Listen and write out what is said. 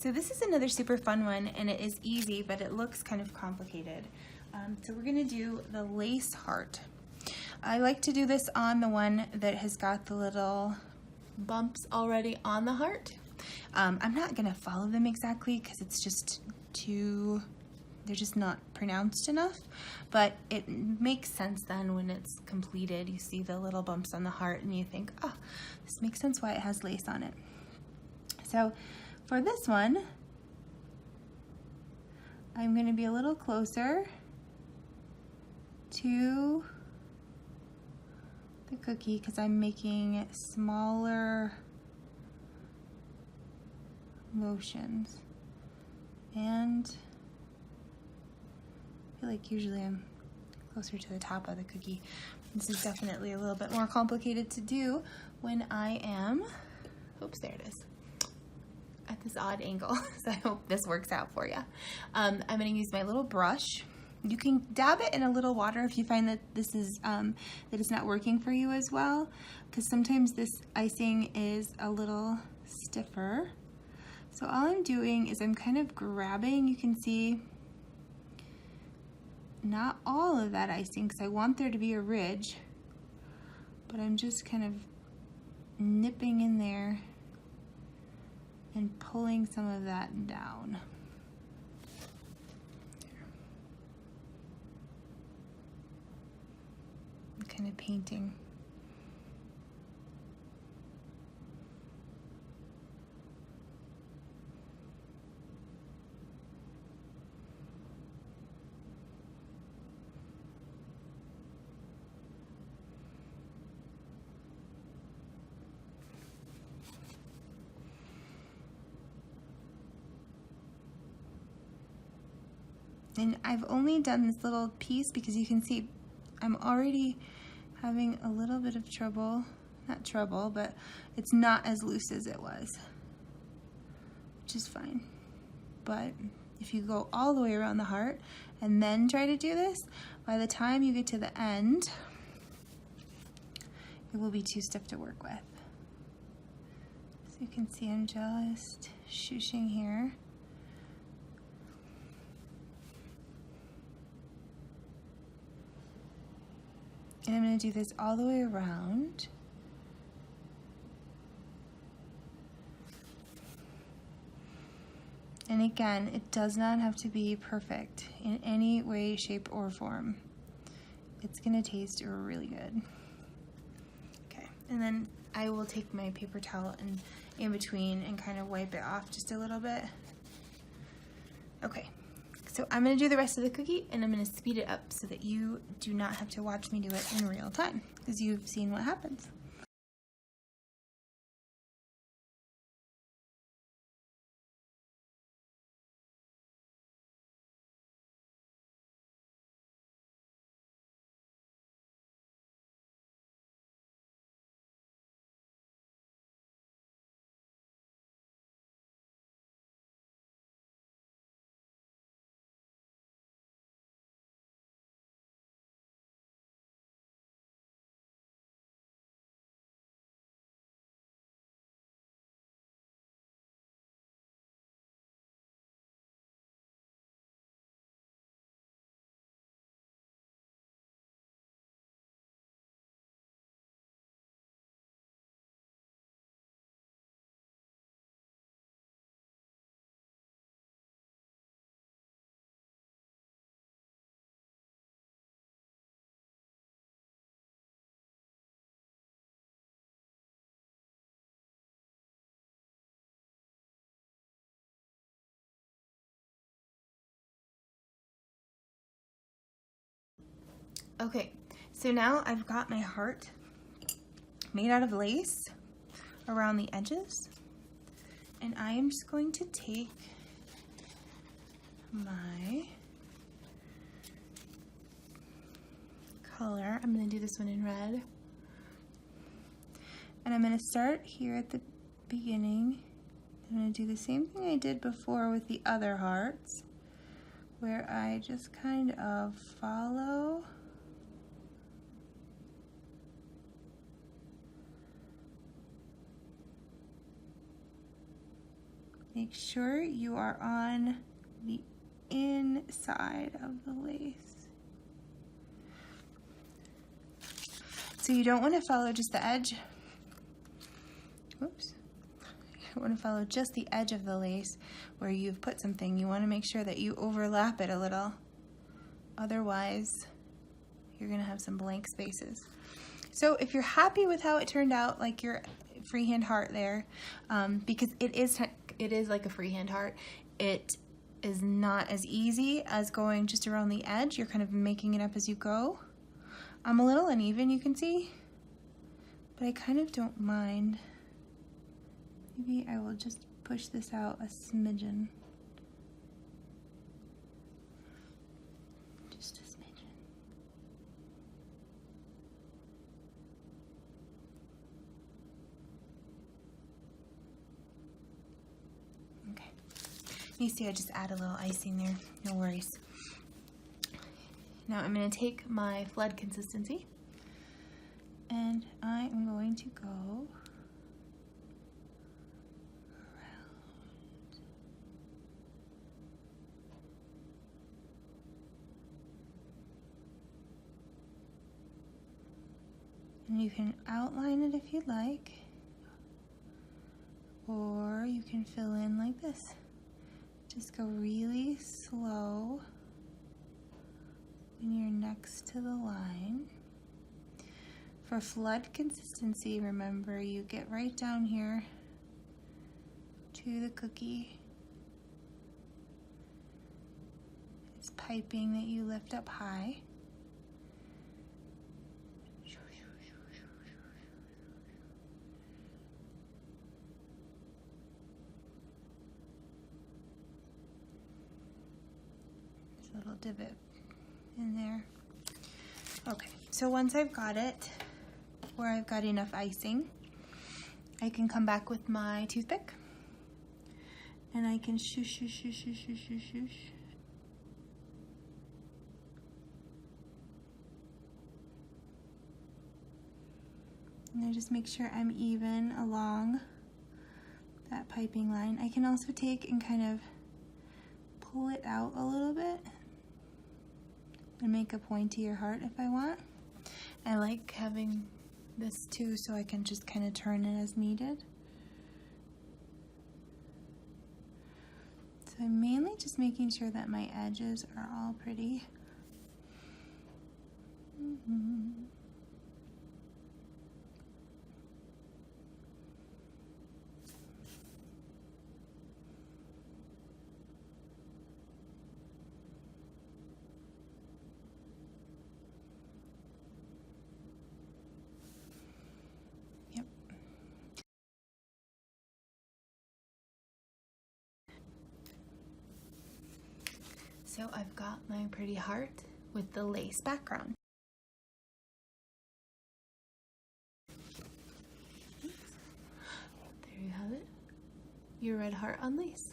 So this is another super fun one, and it is easy, but it looks kind of complicated. So we're gonna do the lace heart. I like to do this on the one that has got the little bumps already on the heart. I'm not gonna follow them exactly because it's just too, they're just not pronounced enough, but it makes sense then when it's completed. You see the little bumps on the heart and you think, oh, this makes sense why it has lace on it. So for this one, I'm gonna be a little closer to the cookie because I'm making smaller motions, and I feel like usually I'm closer to the top of the cookie. This is definitely a little bit more complicated to do when I am, oops, there it is, at this odd angle. So I hope this works out for you. I'm gonna use my little brush. You can dab it in a little water if you find that this is that it's not working for you as well, because sometimes this icing is a little stiffer. So all I'm doing is I'm kind of grabbing, you can see, not all of that icing because I want there to be a ridge, but I'm just kind of nipping in there and pulling some of that down. I'm kind of painting. And I've only done this little piece because you can see I'm already having a little bit of trouble, not trouble, but it's not as loose as it was, which is fine. But if you go all the way around the heart and then try to do this, by the time you get to the end, it will be too stiff to work with. So you can see I'm just shushing here. And I'm going to do this all the way around. And again, it does not have to be perfect in any way, shape, or form. It's going to taste really good. Okay, and then I will take my paper towel and in between and kind of wipe it off just a little bit. Okay. So I'm going to do the rest of the cookie, and I'm going to speed it up so that you do not have to watch me do it in real time, because you've seen what happens. Okay, so now I've got my heart made out of lace around the edges, and I am just going to take my color. I'm going to do this one in red, and I'm going to start here at the beginning. I'm going to do the same thing I did before with the other hearts, where I just kind of follow make sure you are on the inside of the lace. So you don't want to follow just the edge. Oops. You don't want to follow just the edge of the lace where you've put something. You want to make sure that you overlap it a little. Otherwise, you're going to have some blank spaces. So if you're happy with how it turned out, like your freehand heart there, because it is like a freehand heart, it is not as easy as going just around the edge. You're kind of making it up as you go. I'm a little uneven, you can see, but I kind of don't mind. Maybe I will just push this out a smidgen. Just a smidgen. Okay. You see I just add a little icing there, no worries. Now I'm going to take my flood consistency and I am going to go around. And you can outline it if you'd like, or you can fill in like this. Just go really slow when you're next to the line. For flood consistency, remember, you get right down here to the cookie. It's piping that you lift up high. There's a little divot in there. Okay, so once I've got it where I've got enough icing, I can come back with my toothpick and I can shoosh. And I just make sure I'm even along that piping line. I can also take and kind of pull it out a little bit and make a pointier heart if I want. I like having this too, so I can just kind of turn it as needed. So I'm mainly just making sure that my edges are all pretty. So I've got my pretty heart with the lace background. There you have it, your red heart on lace.